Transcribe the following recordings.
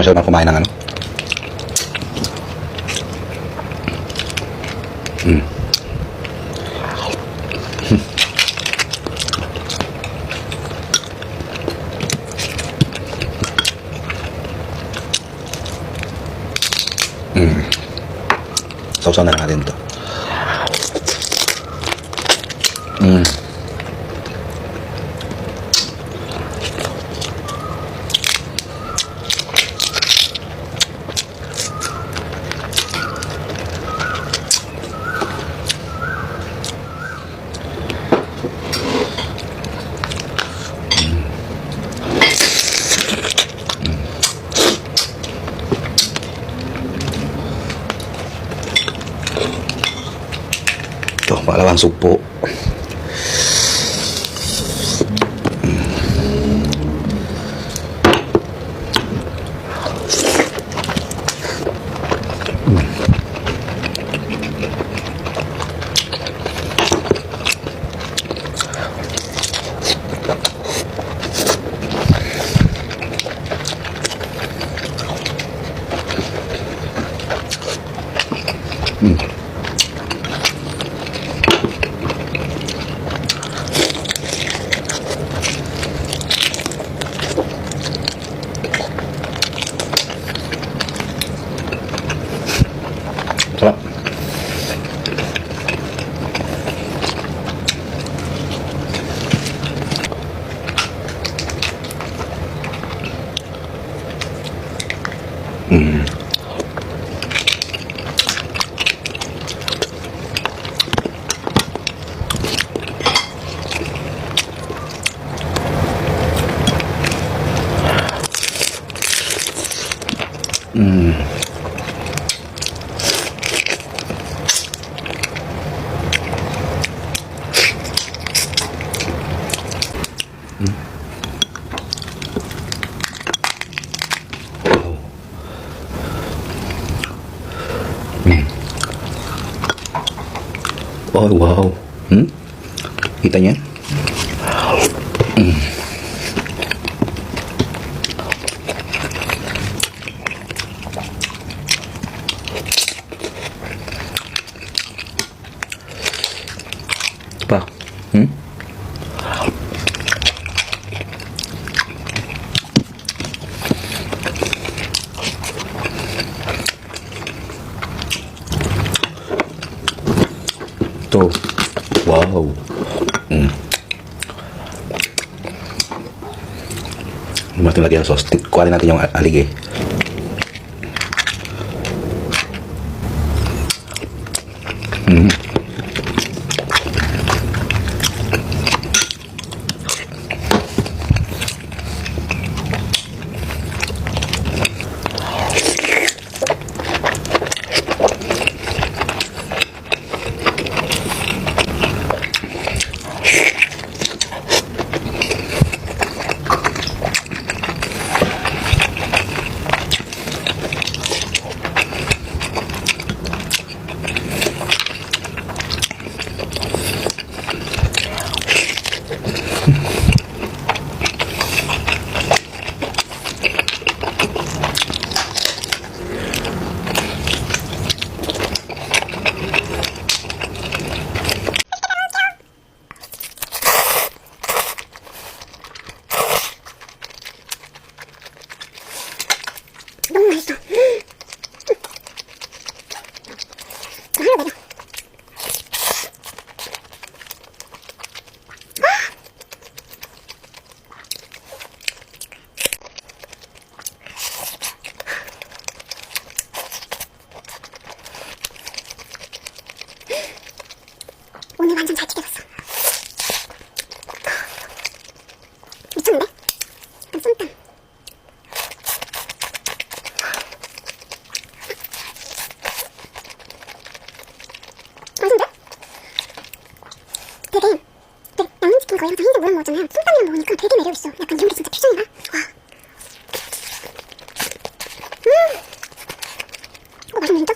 Masyado na kumain ng ano. Sausaw na lang natin ito. Ito, pangalawang sugpo. Sarap. Oh, wow. Kita niya? Pa. Ito. Wow. Mas lagi ang sauce. Kuhanin natin yung alige. 거의 항상 흰색 물을 먹었잖아요. 흰땀이랑 먹으니까 되게 매력있어. 약간 이런 게 진짜 퓨전이다. 와. 맛있네 진짜.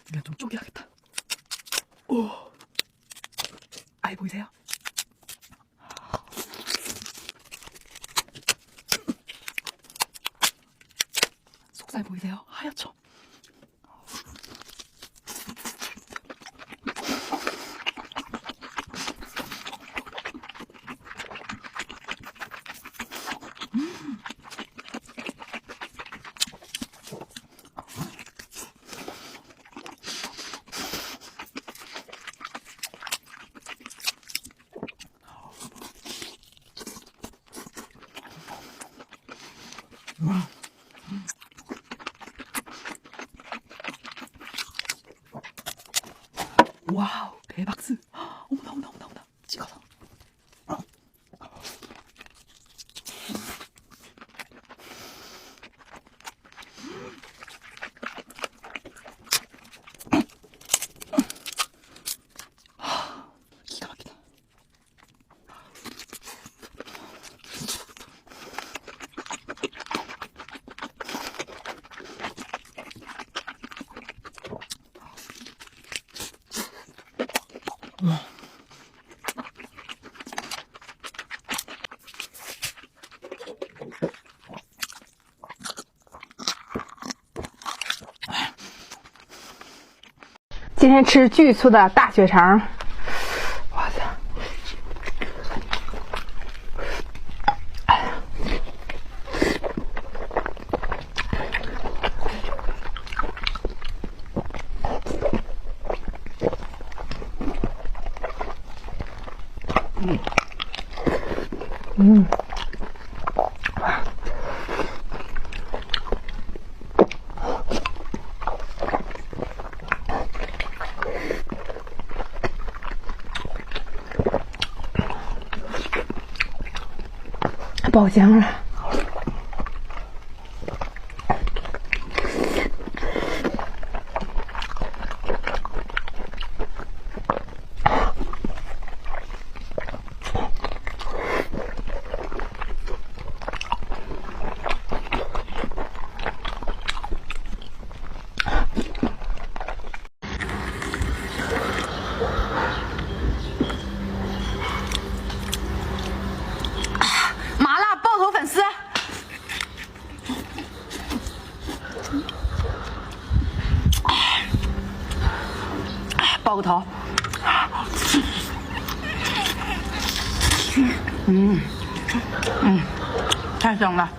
그냥 좀 쪼개야겠다. 오, 아이 보이세요? 속살 보이세요? 하얗죠? 와우, 대박스. 어머나, 어머나, 어머나, 어머나. 찍어서. 기가 막히다.今天吃巨粗的大血肠，哇塞！爆浆了。麻辣爆头粉丝，爆个头，太香了。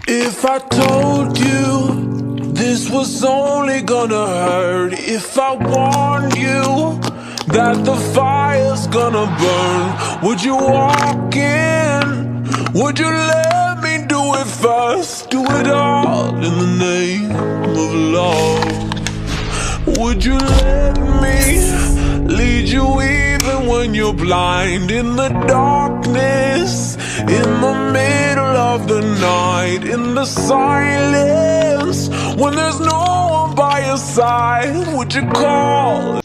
If I told you this was only gonna hurt, if I warned you that the fire's gonna burn, would you walk in? Would you let me do it first? Do it all in the name of love. Would you let me lead you even when you're blind? In the darkness, in the middle of the night, in the silence, when there's no one by your side, would you call?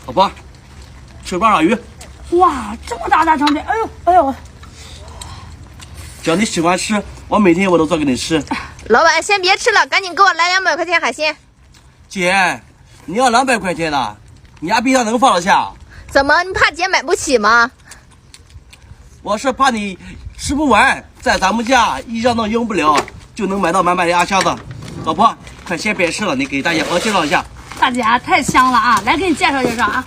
老婆，吃棒鲈鱼，哇，这么大长的，哎呦哎呦！只要你喜欢吃，我每天我都做给你吃。老板，先别吃了，赶紧给我来200块钱海鲜。姐，你要200块钱的，你家冰箱能放得下？怎么，你怕姐买不起吗？我是怕你吃不完，在咱们家一样都用不了，就能买到满满的鸭箱子。老婆，快先别吃了，你给大家伙介绍一下。大姐太香了啊！来，给你介绍介绍啊。